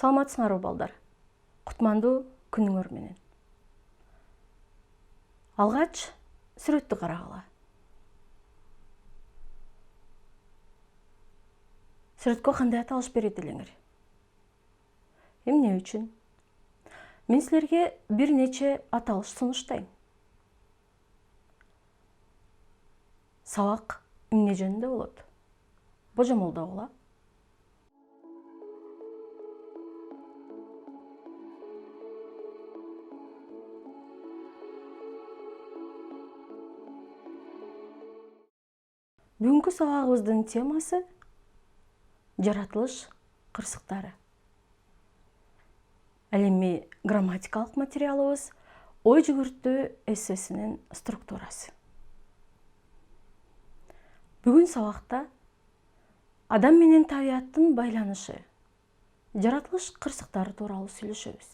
Саламатсыңарбы балдар? Кутмандуу күнүңөр менен. Алгач сүрөттү карагыла. Сүрөткө кандай аталыш берет элеңер? Эмне үчүн? Мен силерге бир нече аталыш сунуштайм. Сабак эмне жөнүндө болот? Божомолдо угула. Бүгүнкү сабагыбыздын темасы жаратылыш кырсыктары. Ал эми грамматикалык материалыбыз ой жүгүртүү эссесинин структурасы. Бүгүн сабакта адам менен табияттын байланышы, жаратылыш кырсыктары тууралуу сүйлөшөбүз.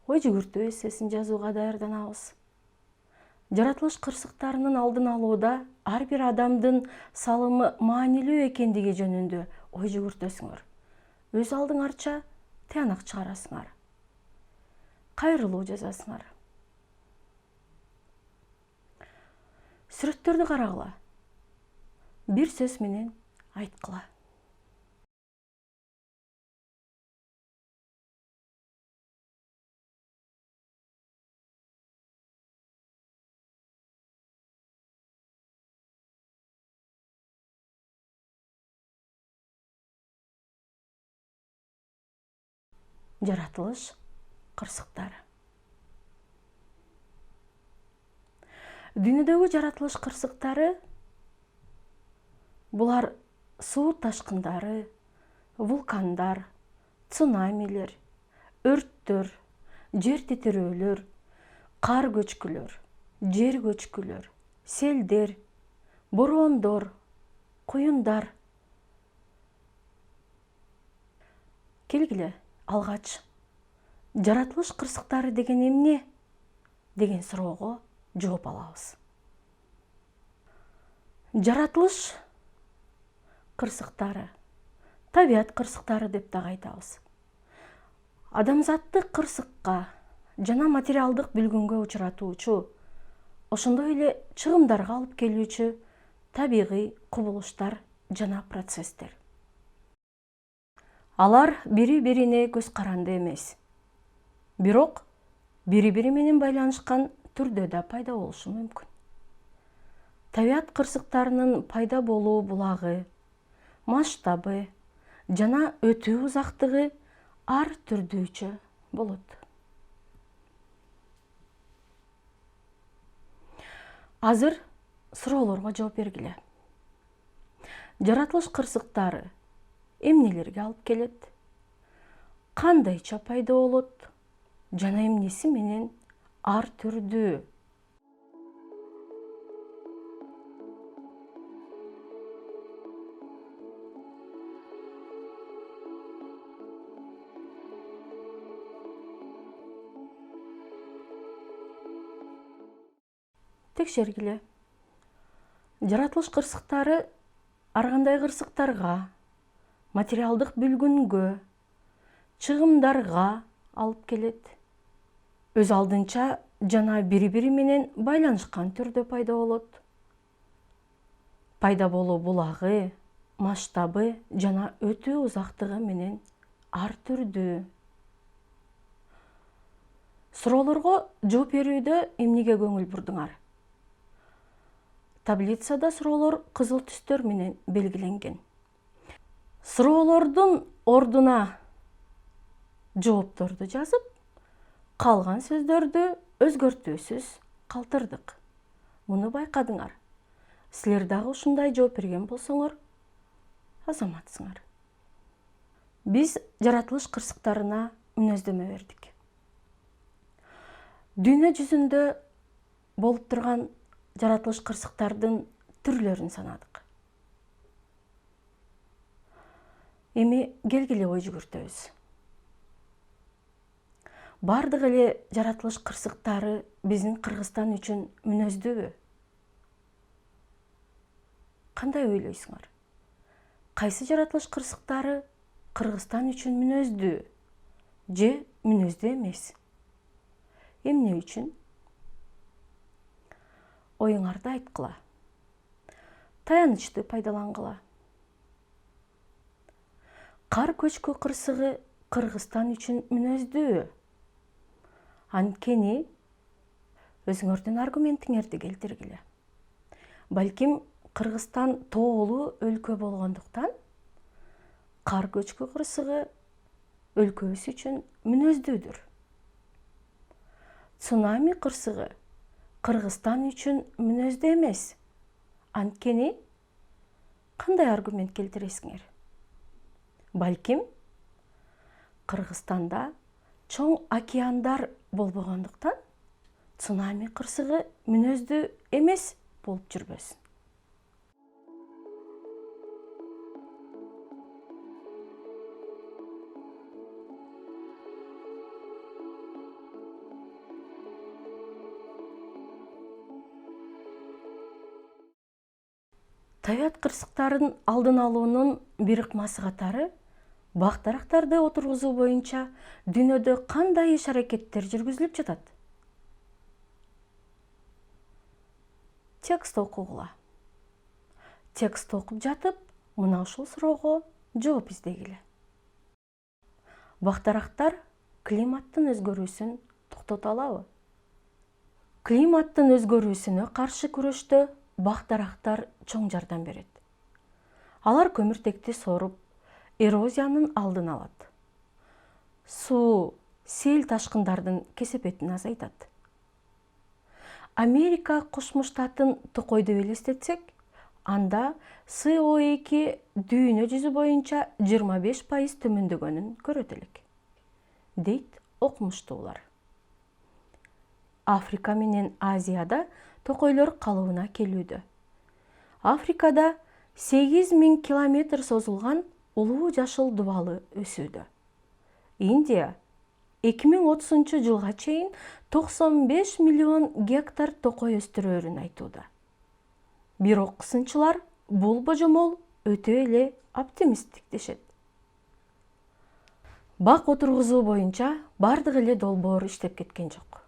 Ой жүгүртүү эссесин жазууга даярданабыз. Жаратылыш кырсыктарынын алдын алууда ар бир адамдын салымы маанилүү экендиги жөнүндө ой жүгүртөсүңөр. Өз алдыңарча тыянак чыгарасыңар. Кайрылуу жазасыңар. Сүрөттөрдү карагыла. Бир сөз менен айткыла. Жаратылыш кырсыктары. Дүйнөдөгү жаратылыш кырсыктары булар суу ташкындары, вулкандар, цунамилер, өрттөр, жер титирөөлөр, кар көчкүлөр, жер көчкүлөр, селдер, бороондор, куюндар. Келгиле, алгач жаратылыш кырсыктары деген эмне деген суроого жооп алабыз. Жаратылыш кырсыктары, табият кырсыктары деп дагы айтабыз. Адамзатты кырсыкка жана материалдык бүлгүнгө учуратуучу, ошондой эле чыгымдарга алып келүүчү табигый кубулуштар жана процесстер. Алар бири-бирине көз каранды эмес. Бирок бири-бири менен байланышкан түрдө да пайда болушу мүмкүн. Табият кырсыктарынын пайда болуу булагы, масштабы жана өтүү узактыгы ар түрдүүчө болот. Азыр суроолорго жооп бергиле. Жаратылыш кырсыктары эмнелерге алып келет? Кандайча пайда болот? Жана эмнеси менен ар түрдүү? Текшергиле. Жаратылыш кырсыктары ар кандай кырсыктарга, материалдык бүлгүнгө, чыгымдарга алып келет. Өз алдынча жана бири-бири менен байланышкан түрдө пайда болот. Пайда болуу булагы, масштабы жана өтүү узактыгы менен ар түрдүү. Суроолорго жооп берүүдө эмнеге көңүл бурдуңар? Таблицада суроолор кызыл түстөр менен белгиленген. Суроолордун ордуна жоопторду жазып, калган сөздөрдү өзгөртүүсүз калтырдык. Муну байкадыңар. Силер дагы ушундай жооп берген болсоңор, азаматсыңар. Биз жаратылыш кырсыктарына мүнөздөмө бердик. Дүйнө жүзүндө болуп турган жаратылыш кырсыктардын түрлөрүн санадык. Эми келгиле ой жүгүртөбүз. Бардык эле жаратылыш кырсыктары биздин Кыргызстан үчүн мүнөздүүбү? Кандай ойлойсуңар? Кайсы жаратылыш кырсыктары Кыргызстан үчүн мүнөздүү же мүнөздүү эмес? Эмне үчүн? Оюңарды айткыла. Таянычты пайдалангыла. Кар көчкү кырсыгы Кыргызстан үчүн мүнөздүү. Анткени өзүңөрдүн аргументиңерди келтиргиле. Балким Кыргызстан тоолуу өлкө болгондуктан кар көчкү кырсыгы өлкөбүз үчүн мүнөздүүдүр. Цунами кырсыгы Кыргызстан үчүн мүнөздүү эмес. Анткени кандай аргумент келтиресиңер? Балким Кыргызстанда чоң океандар болбогондуктан цунами кырсыгы мүнөздүү эмес болуп жүрбөсүн. Табиат кырсыктарын алдын алуунун бир ыкмасы катары бак-дарактарды отургузуу боюнча дүйнөдө кандай иш-аракеттер жүргүзүлүп жатат? Текст окугула. Текст окуп жатып, мына ушул суроого жооп издегиле. Бак-дарактар климаттын өзгөрүүсүн токтото алабы? Климаттын өзгөрүүсүнө каршы күрөштө бак-дарактар чоң жардам берет. Алар көмүртекти соруп, эрозиянын алдын алат. Суу, сел ташкындардын кесепетин азайтат. Америка Кошмо Штатын токойду элестетсек, анда CO2 дүйнө жүзү боюнча 25% төмөндөгөнүн көрөт элек, дейт окумуштуулар. Африка менен Азияда токойлор калыбына келүүдө. Африкада 8000 километр созулган улуу жашыл дубалы өсүүдө. Индия 2030-жылга чейин 95 миллион гектар токой өстүрөөрүн айтууда. Бирок сынчылар бул божомол өтө эле оптимисттик дешет. Бак отургузуу боюнча бардык эле долбоор иштеп кеткен жок.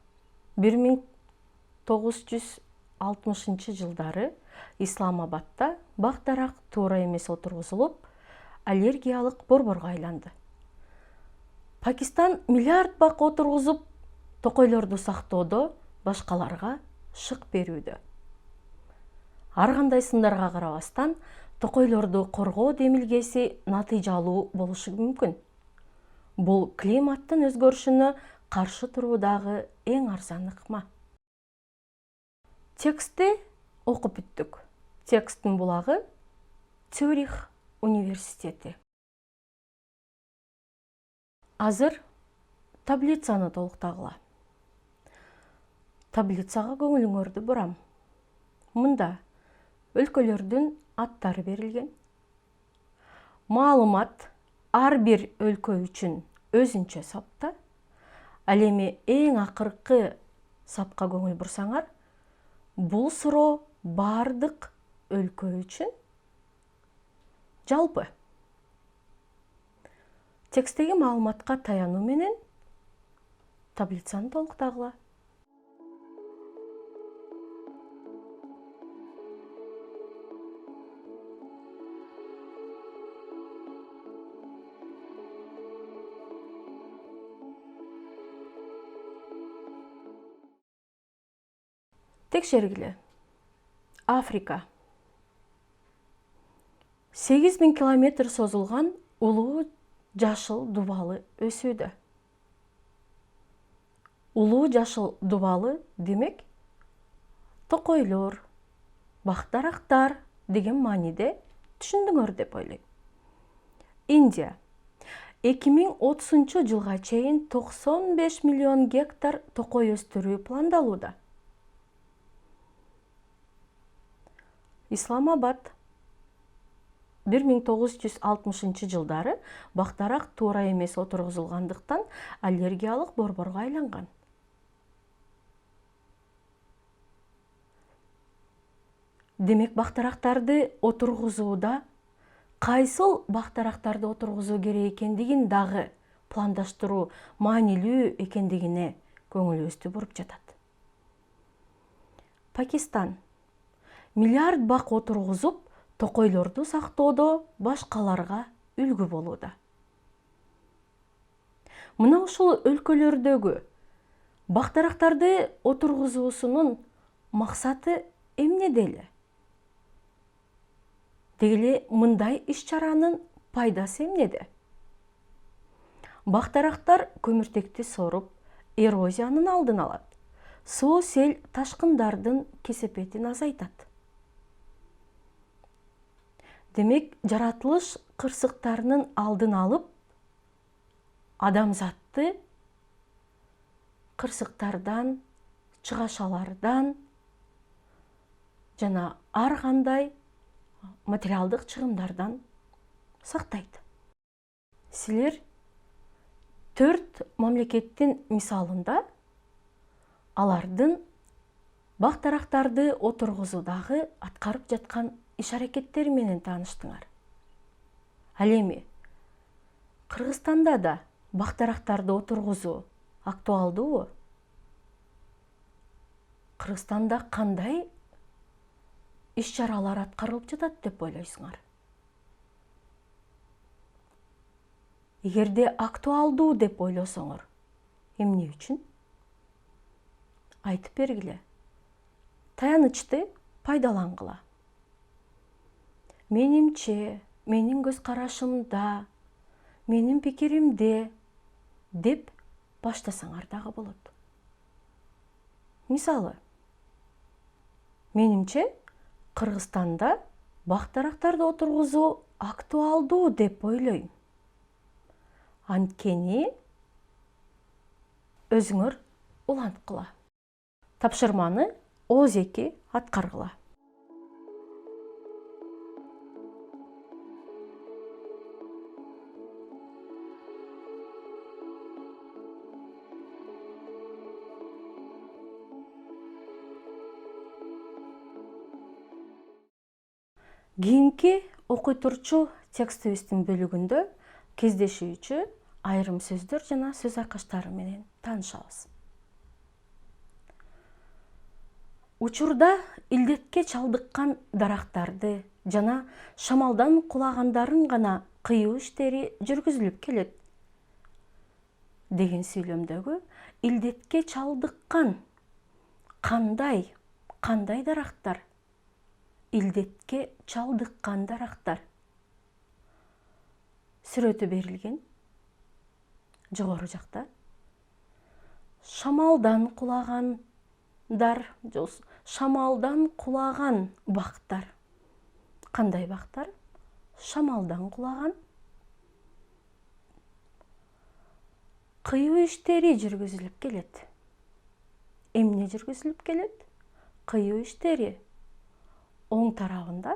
1960-жылдары Исламабадда бак-дарак туура эмес отургузулуп, аллергиялык борборго айланды. Пакистан миллиард бак отургузуп, токойлорду сактоодо башкаларга шык берүүдө. Ар кандай сындарга карабастан, токойлорду коргоо демилгеси натыйжалуу болушу мүмкүн. Бул климаттын өзгөрүшүнө каршы туруудагы эң арзан ыкма. Текстти окуп бүттүк. Тексттин булагы Цюрих университети. Азыр таблицаны толуктагыла. Таблицага көңүлүңөрдү бурам. Мында өлкөлөрдүн аттары берилген. Маалымат ар бир өлкө үчүн өзүнчө сапта. Ал эми эң акыркы сапка көңүл бурсаңар, бул суроо бардык өлкө үчүн жалпы. Текстеги маалыматка таянуу менен таблицаны толуктагыла. Текшергиле. Африка. 8000 километр созулган улуу жашыл дубалы өсүүдө. Улуу жашыл дубалы демек токойлор, бак-дарактар деген мааниде түшүндүңөр деп ойлойм. Индия 2030-жылга чейин 95 миллион гектар токой өстүрүү пландалууда. Исламабад 1960-жылдары бак-дарак туура эмес отургузулгандыктан аллергиялык борборго айланган. Демек бак-дарактарды отургузууда кайсыл бактарактарды отургузуу керек экендигин дагы пландаштыруу маанилүү экендигине көңүлүбүздү буруп жатат. Пакистан миллиард бак отургузуп, токойлорду сактоодо башкаларга үлгү болууда. Мына ушул өлкөлөрдөгү бактарактарды отургузуусунун максаты эмнеде эле? Деги эле мындай иш-чаранын пайдасы эмнеде? Бактарактар көмүртекти соруп, эрозиянын алдын алат. Суу, сел, ташкындардын кесепетин азайтат. Демек, жаратылыш кырсыктарынын алдын алып, адамзатты кырсыктардан, чыгашалардан жана ар кандай материалдык чыгымдардан сактайт. Силер 4 мамлекеттин мисалында алардын бактарактарды отургузуудагы аткарып жаткан иш-аракеттери менен тааныштыңар. Ал эми Кыргызстанда да бактарактарды отургузуу актуалдуубу? Кыргызстанда кандай иш-чаралар аткарылып жатат деп ойлойсуңар? Эгерде актуалдуу деп ойлосоңор, эмне үчүн? Айтып бергиле. Таянычты пайдалангыла. Менимче, менин көз карашымда, менин пикиримде деп баштасаңар дагы болот. Мисалы, менимче Кыргызстанда бактарактарды отургузуу актуалдуу деп ойлойм. Анткени өзүңөр уланткыла. Тапшырманы ооз-2 аткаргыла. Кийинки окуй турчу текстибиздин бөлүгүндө кездешүүчү айрым сөздөр жана сөз айкаштары менен таанышабыз. Учурда илдетке чалдыккан дарактарды жана шамалдан кулагандарын гана кыюу иштери жүргүзүлүп келет. Деген сүйлөмдөгү илдетке чалдыккан кандай дарактар? Илдетке чалдыккан дарактар. Сүрөтү берилген. Жогору жакта. Шамалдан кулагандар, шамалдан кулаган бактар. Кандай бактар? Шамалдан кулаган. Кыюу иштери жүргүзүлүп келет. Эмне жүргүзүлүп келет? Кыюу иштери. Оң тарабында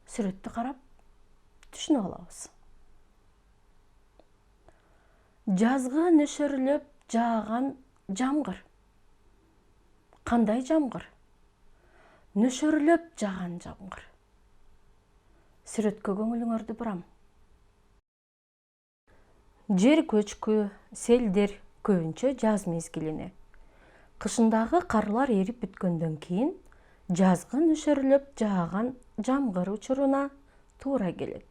сүрөттү карап түшүнүп алабыз. Жазгы нөшөрлөп жааган жамгыр. Кандай жамгыр? Нөшөрлөп жааган жамгыр. Сүрөткө көңүлүңөрдү бурам. Жер көчкү, селдер көбүнчө жаз мезгилине. Кышындагы карлар эрип бүткөндөн кийин жазгы нөшөрлөп жааган жамгыр учуруна туура келет.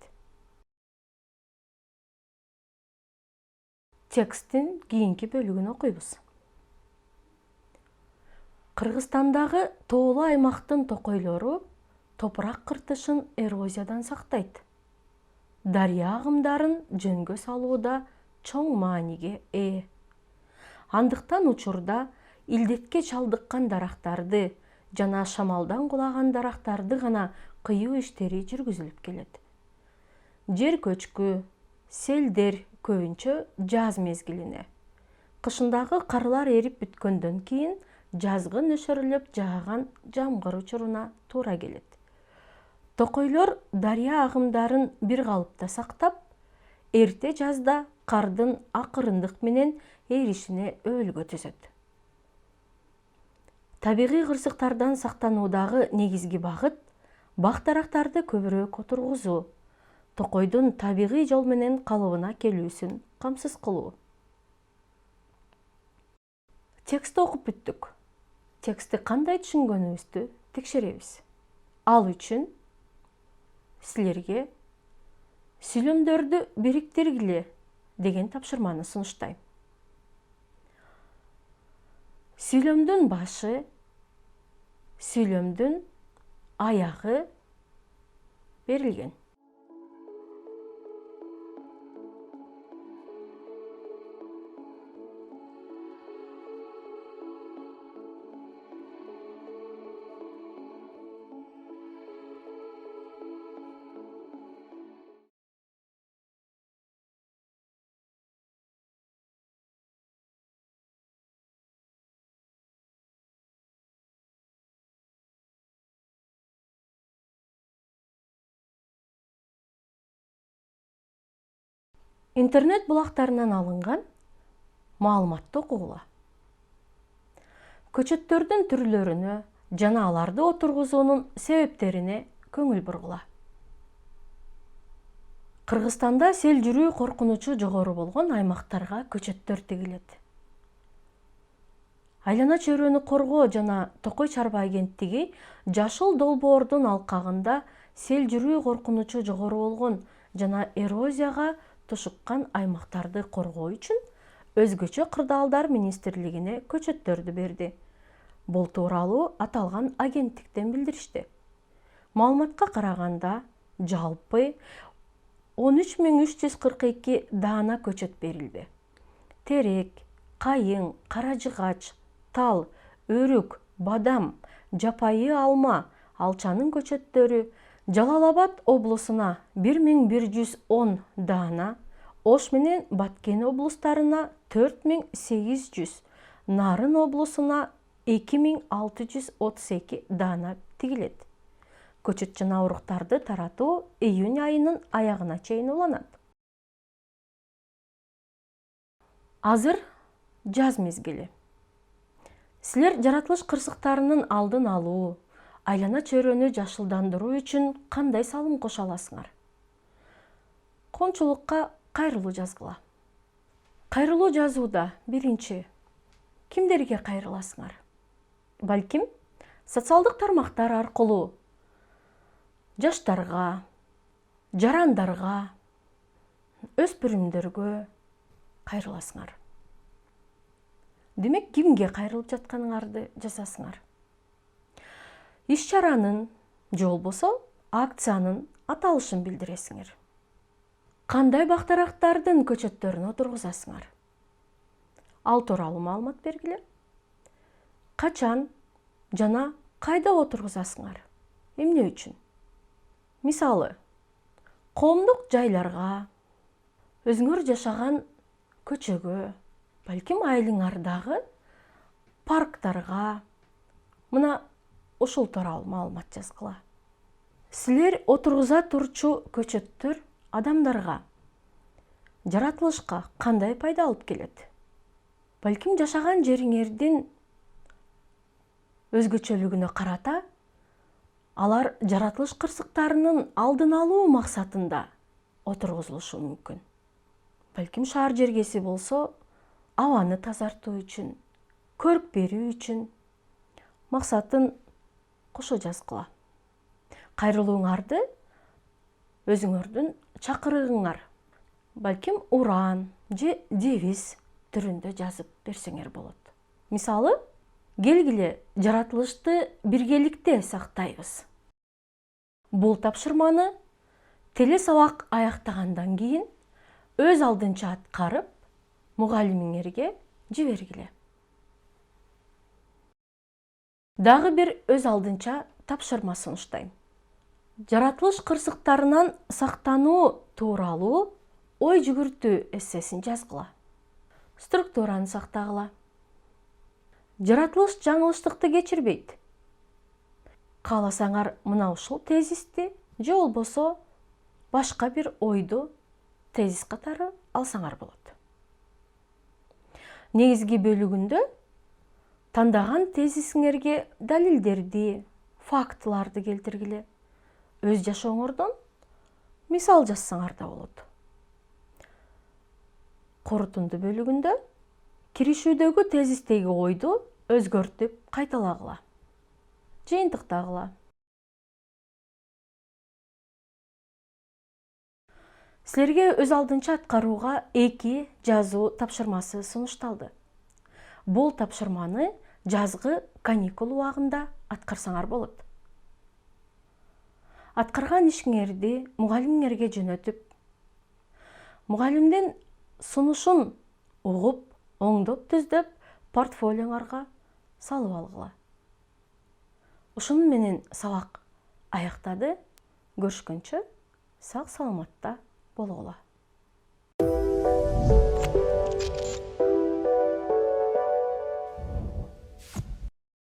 Тексттин кийинки бөлүгүн окуйбуз. Кыргызстандагы тоолуу аймактын токойлору топурак кыртышын эрозиядан сактайт. Дарыя агымдарын жөнгө салууда чоң мааниге ээ. Андыктан учурда илдетке чалдыккан дарактарды жана шамалдан кулаган дарактарды гана кыюу иштери жүргүзүлүп келет. Жер көчкү, селдер көбүнчө жаз мезгилине. Кышындагы карлар эрип бүткөндөн кийин жазгы нөшөрлөп жааган жамгыр учуруна туура келет. Токойлор дарыя агымдарын бир калыпта сактап, эрте жазда кардын акырындык менен эришине өбөлгө түзөт. Табигый кырсыктардан сактануудагы негизги багыт бак-дарактарды көбүрөөк отургузуу, токойдун табигый жол менен калыбына келүүсүн камсыз кылуу. Текстти окуп бүттүк. Текстти кандай түшүнгөнүбүздү текшеребиз. Ал үчүн силерге сүйлөмдөрдү бириктиргиле деген тапшырманы сунуштайм. Сүйлөмдүн башы, сүйлөмдүн аягы берилген. Интернет булактарынан алынган маалыматты окугула. Көчөттөрдүн түрлөрүнө жана аларды отургузуунун себептерине көңүл бургула. Кыргызстанда сел жүрүү коркунучу жогору болгон аймактарга көчөттөр тигилет. Айлана чөйрөнү коргоо жана Токой Чарба агенттиги Жашыл долбоордун алкагында сел жүрүү коркунучу жогору болгон жана эрозияга тушуккан аймактарды коргоо үчүн өзгөчө кырдаалдар министрлигине көчөттөрдү берди. Бул тууралуу аталган агенттиктен билдиришти. Маалыматка караганда жалпы 13.342 даана көчөт берилди. Терек, кайың, каражыгач, тал, өрүк, бадам, жапайы алма, алчанын көчөттөрү Жалал Абад облусуна 1110 даана, Ош менен Баткен облустарына 4800, Нарын облусуна 2632 даана тигилет. Көчөт жана уруктарды таратуу июнь айынын аягына чейин уланат. Азыр жаз мезгили. Силер жаратылыш кырсыктарынын алдын алуу, айлана чөйрөнү жашылдандыруу үчүн кандай салым кошо аласыңар? Коомчулукка кайрылуу жазгыла. Кайрылуу жазууда биринчи кимдерге кайрыласыңар? Балким социалдык тармактар аркылуу жаштарга, жарандарга, өспүрүмдөргө кайрыласыңар. Демек, кимге кайрылып жатканыңарды жазасыңар. Иш-чаранын же болбосо акциянын аталышын билдиресиңер. Кандай бак-дарактардын көчөттөрүн отургузасыңар? Ал тууралуу маалымат бергиле. Качан жана кайда отургузасыңар? Эмне үчүн? Мисалы, коомдук жайларга, өзүңөр жашаган көчөгө, балким айылыңардагы парктарга, мына ушул тууралуу маалымат жазгыла. Силер отургуза турчу көчөттөр адамдарга, жаратылышка кандай пайда алып келет? Балким жашаган жериңердин өзгөчөлүгүнө карата алар жаратылыш кырсыктарынын алдын алуу максатында отургузулушу мүмкүн. Балким шаар жергеси болсо абаны тазартуу үчүн, көрк берүү үчүн максатын кошо жазгыла. Кайрылууңарды өзүңөрдүн чакырыгыңар, балким уран же девиз түрүндө жазып берсеңер болот. Мисалы, келгиле жаратылышты биргеликте сактайбыз. Бул тапшырманы телесабак аяктагандан кийин өз алдынча аткарып, мугалимиңерге жибергиле. Дагы бир өз алдынча тапшырма сунуштайм. Жаратылыш кырсыктарынан сактануу тууралуу ой жүгүртүү эссесин жазгыла. Структураны сактагыла. Жаратылыш жаңылыштыкты кечирбейт. Кааласаңар мына ушул тезисти же болбосо башка бир ойду тезис катары алсаңар болот. Негизги бөлүгүндө тандаган тезисиңерге далилдерди, фактыларды келтиргиле. өз жашооңордон мисал жазсаңар да болот. Корутунду бөлүгүндө киришүүдөгү тезистеги ойду өзгөртүп кайталагыла, жыйынтыктагыла. Силерге өз алдынча аткарууга 2 жазуу тапшырмасы сунушталды. Бул тапшырманы жазгы каникул убагында аткарсаңар болот. Аткарган ишиңерди мугалимиңерге жөнөтүп, мугалимдин сунушун угуп, оңдоп түздөп, портфолиоңарга салып алгыла. Ушуну менен сабак аяктады. Көрүшкөнчө сак саламатта болгула.